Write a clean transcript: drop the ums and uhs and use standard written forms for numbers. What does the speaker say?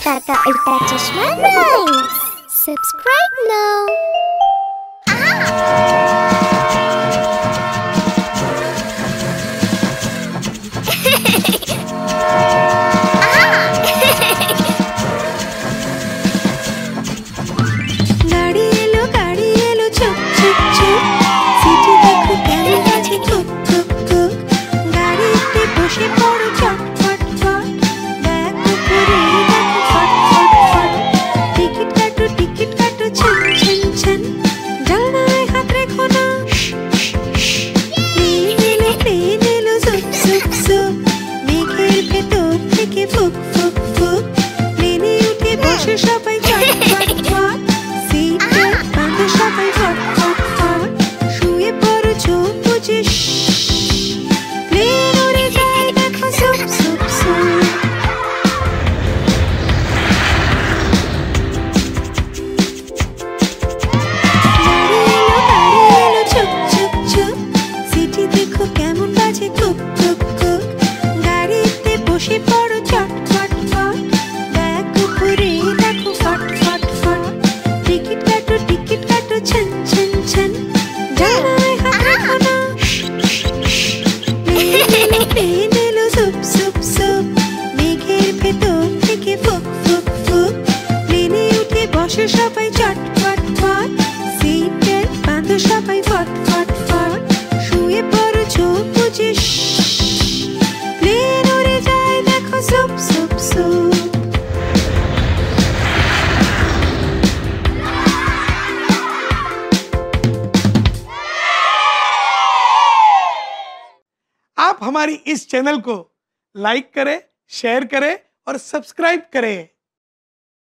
Tata Ulta Chashma Rhymes. Subscribe now. সবাই চটপট পট সিটে বাঁধো সবাই ফট ফট ফট শুয়ে পড়ো চোখ বুজে প্লেন উড়ে যায় দেখো সুপ সুপ সুপ आप हमारी इस चैनल को लाइक करें, शेयर करें और सब्सक्राइब करें।